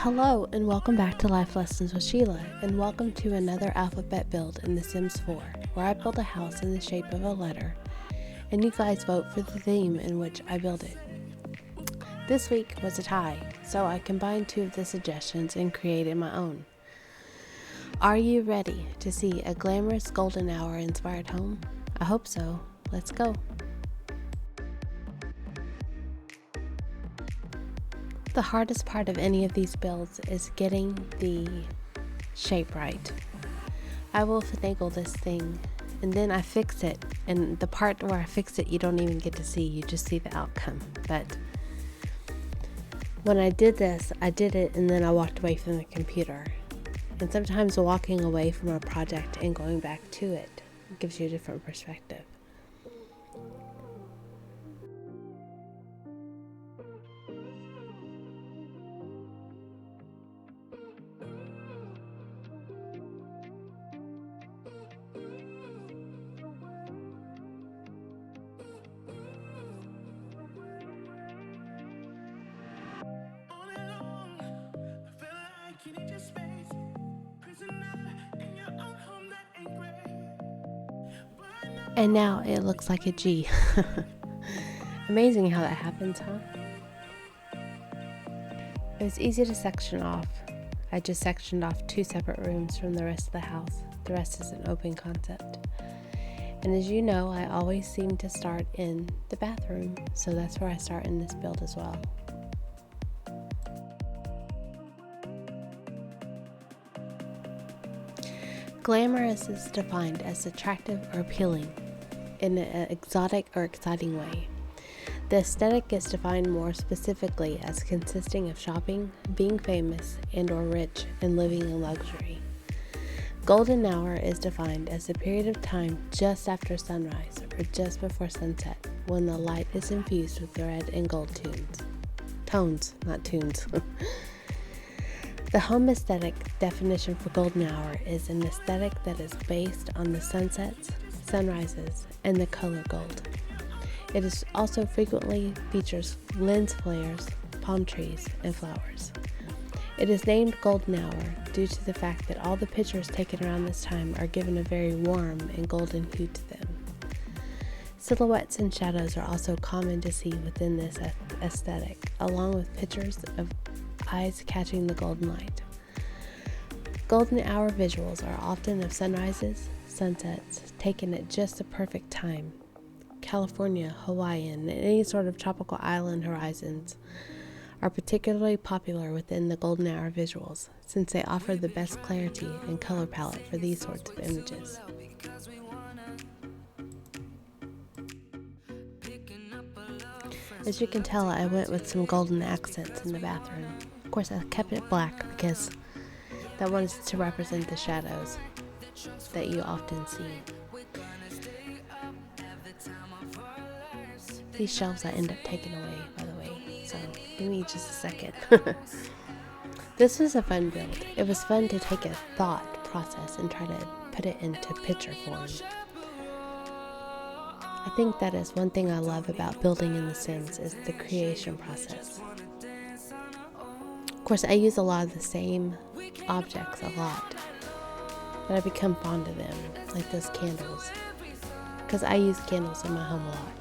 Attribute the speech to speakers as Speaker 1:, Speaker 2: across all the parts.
Speaker 1: Hello and welcome back to Life Lessons with Sheila, and welcome to another alphabet build in The Sims 4, where I build a house in the shape of a letter, and you guys vote for the theme in which I build it. This week was a tie, so I combined two of the suggestions and created my own. Are you ready to see a glamorous golden hour inspired home? I hope so. Let's go. The hardest part of any of these builds is getting the shape right. I will finagle this thing and then I fix it, and the part where I fix it you don't even get to see, you just see the outcome. But when I did this, I did it and then I walked away from the computer. And sometimes walking away from a project and going back to it gives you a different perspective. And now it looks like a G. Amazing how that happens, huh? It was easy to section off. I just sectioned off 2 separate rooms from the rest of the house. The rest is an open concept. And as you know, I always seem to start in the bathroom, so that's where I start in this build as well. Glamorous is defined as attractive or appealing in an exotic or exciting way. The aesthetic is defined more specifically as consisting of shopping, being famous, and or rich, and living in luxury. Golden hour is defined as the period of time just after sunrise or just before sunset, when the light is infused with red and gold tones, not tunes. The home aesthetic definition for golden hour is an aesthetic that is based on the sunsets, sunrises, and the color gold. It is also frequently features lens flares, palm trees, and flowers. It is named golden hour due to the fact that all the pictures taken around this time are given a very warm and golden hue to them. Silhouettes and shadows are also common to see within this aesthetic, along with pictures of eyes catching the golden light. Golden hour visuals are often of sunrises, sunsets, taken at just the perfect time. California, Hawaiian, and any sort of tropical island horizons are particularly popular within the golden hour visuals, since they offer the best clarity and color palette for these sorts of images. As you can tell, I went with some golden accents in the bathroom. Of course, I kept it black because that wants to represent the shadows that you often see. These shelves I end up taking away, by the way, so give me just a second. This was a fun build. It was fun to take a thought process and try to put it into picture form. I think that is one thing I love about building in The Sims is the creation process. Of course, I use a lot of the same objects a lot, but I become fond of them, like those candles, because I use candles in my home a lot.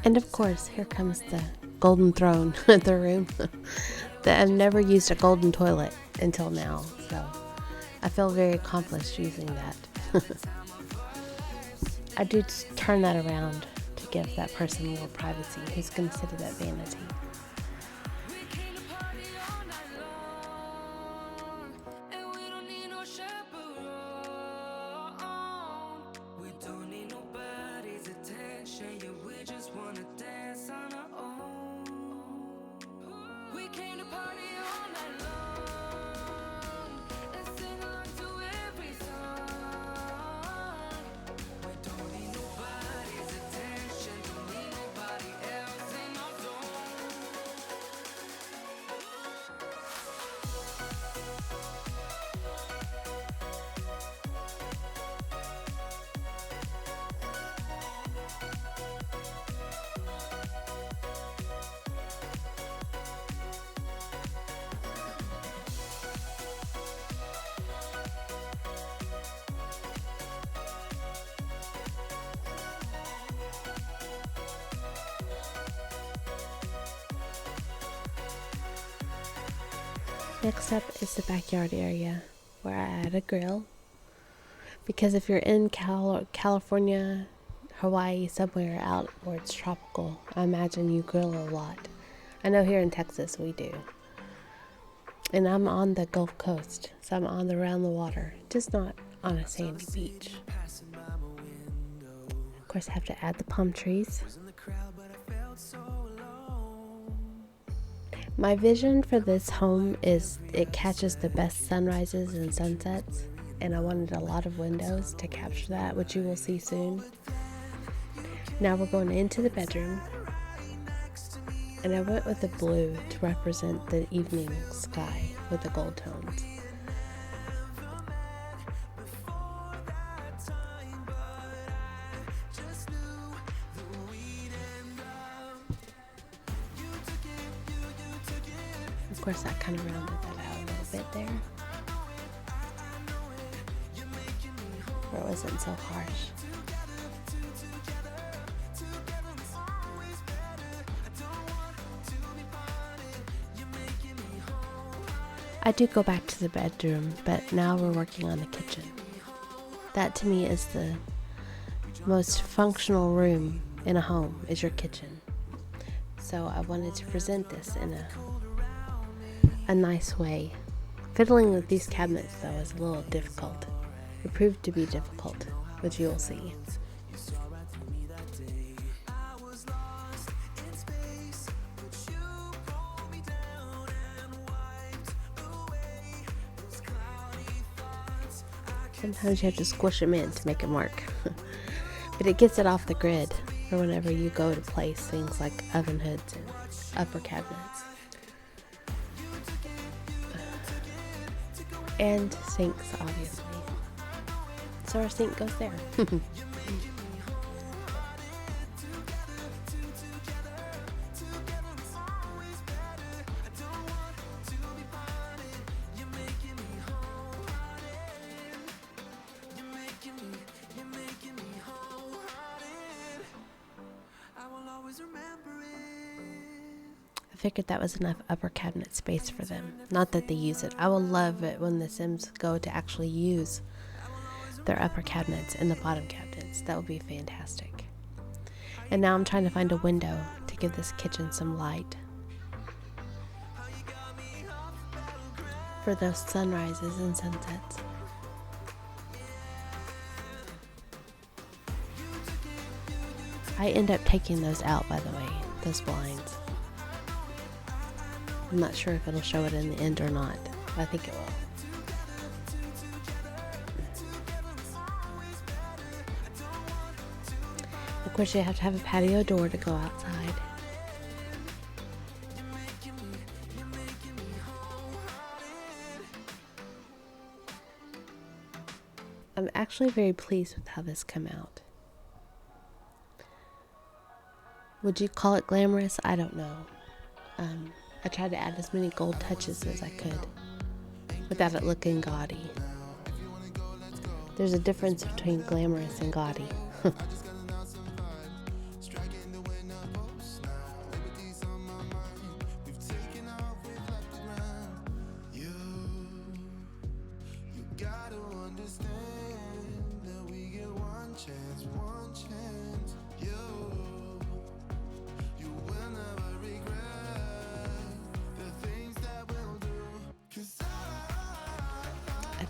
Speaker 1: And of course, here comes the golden throne at the room. I've never used a golden toilet until now, so I feel very accomplished using that. I do turn that around to give that person more privacy who's considered that vanity. Next up is the backyard area where I add a grill. Because if you're in California, Hawaii, somewhere out where it's tropical, I imagine you grill a lot. I know here in Texas we do. And I'm on the Gulf Coast, so I'm on around the water, just not on a sandy beach. Of course, I have to add the palm trees. My vision for this home is it catches the best sunrises and sunsets, and I wanted a lot of windows to capture that, which you will see soon. Now we're going into the bedroom, and I went with the blue to represent the evening sky with the gold tones. Of course, that kind of rounded that out a little bit there, where it wasn't so harsh. I do go back to the bedroom, but now we're working on the kitchen. That to me is the most functional room in a home, is your kitchen. So I wanted to present this in a nice way. Fiddling with these cabinets though is a little difficult. It proved to be difficult, which you'll see. Sometimes you have to squish them in to make them work. But it gets it off the grid for whenever you go to place things like oven hoods and upper cabinets. And sinks, obviously. So our sink goes there. I figured that was enough upper cabinet space for them. Not that they use it. I will love it when the Sims go to actually use their upper cabinets and the bottom cabinets. That would be fantastic. And now I'm trying to find a window to give this kitchen some light for those sunrises and sunsets. I end up taking those out, by the way, those blinds. I'm not sure if it'll show it in the end or not, but I think it will. Of course, you have to have a patio door to go outside. I'm actually very pleased with how this came out. Would you call it glamorous? I don't know. I tried to add as many gold touches as I could without it looking gaudy. There's a difference between glamorous and gaudy.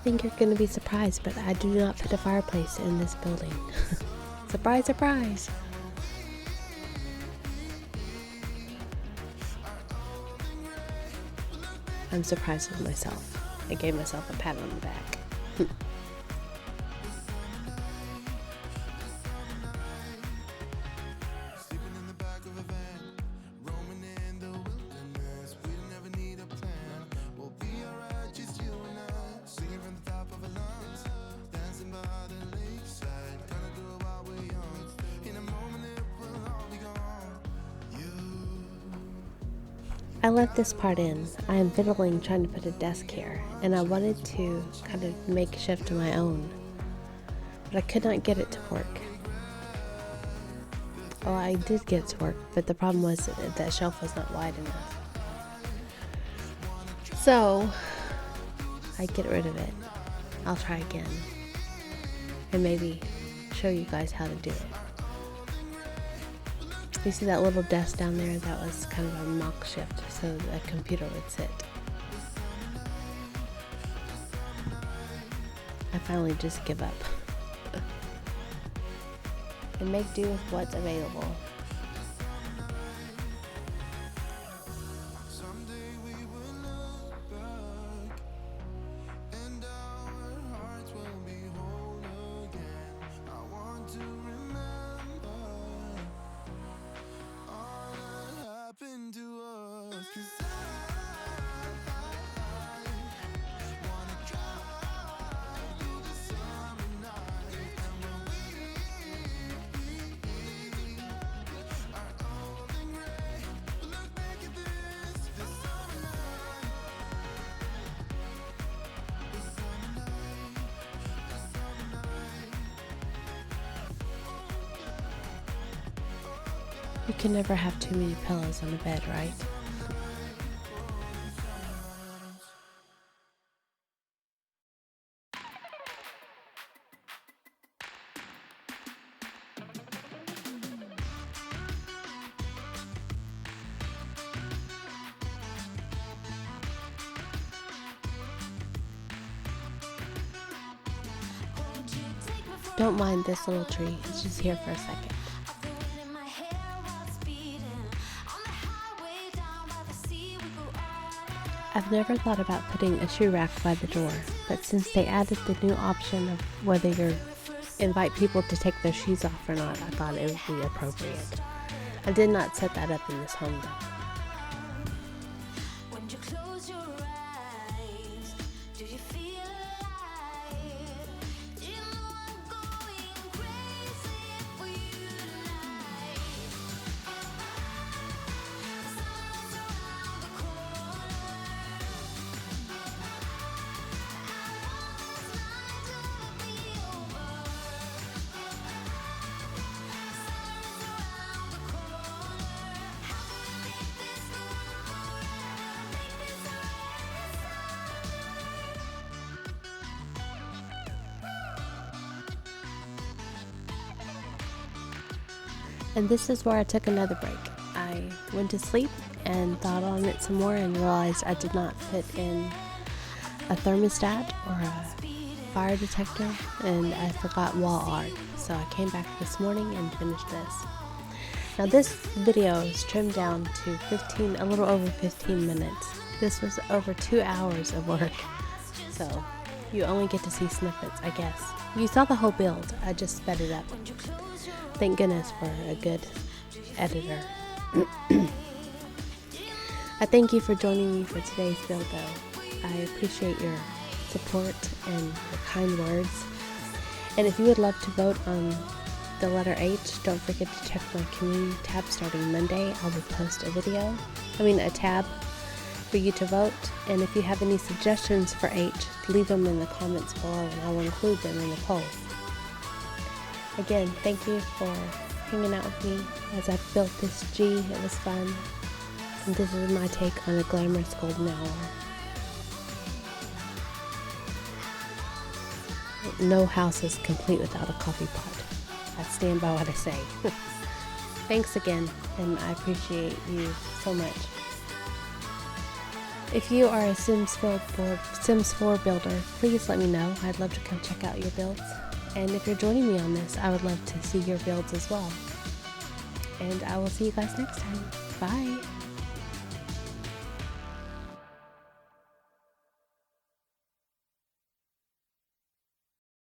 Speaker 1: think you're going to be surprised, but I do not put a fireplace in this building. Surprise, surprise! I'm surprised with myself. I gave myself a pat on the back. I left this part in. I am fiddling trying to put a desk here, and I wanted to kind of make shift my own, but I could not get it to work. Well, I did get it to work, but the problem was that shelf was not wide enough. So, I get rid of it. I'll try again, and maybe show you guys how to do it. You see that little desk down there? That was kind of a mock shift so a computer would sit. I finally just give up and make do with what's available. You can never have too many pillows on the bed, right? Don't mind this little tree, it's just here for a second. I've never thought about putting a shoe rack by the door, but since they added the new option of whether you invite people to take their shoes off or not, I thought it would be appropriate. I did not set that up in this home though. And this is where I took another break. I went to sleep and thought on it some more and realized I did not put in a thermostat or a fire detector, and I forgot wall art. So I came back this morning and finished this. Now this video is trimmed down to a little over 15 minutes. This was over 2 hours of work. So you only get to see snippets, I guess. You saw the whole build, I just sped it up. Thank goodness for a good editor. I thank you for joining me for today's build though. I appreciate your support and your kind words. And if you would love to vote on the letter H, don't forget to check my community tab starting Monday. I will post a tab for you to vote. And if you have any suggestions for H, leave them in the comments below and I will include them in the poll. Again, thank you for hanging out with me as I built this G. It was fun. And this is my take on a glamorous golden hour. No house is complete without a coffee pot. I stand by what I say. Thanks again, and I appreciate you so much. If you are a Sims 4 builder, please let me know. I'd love to come check out your builds. And if you're joining me on this, I would love to see your builds as well. And I will see you guys next time. Bye!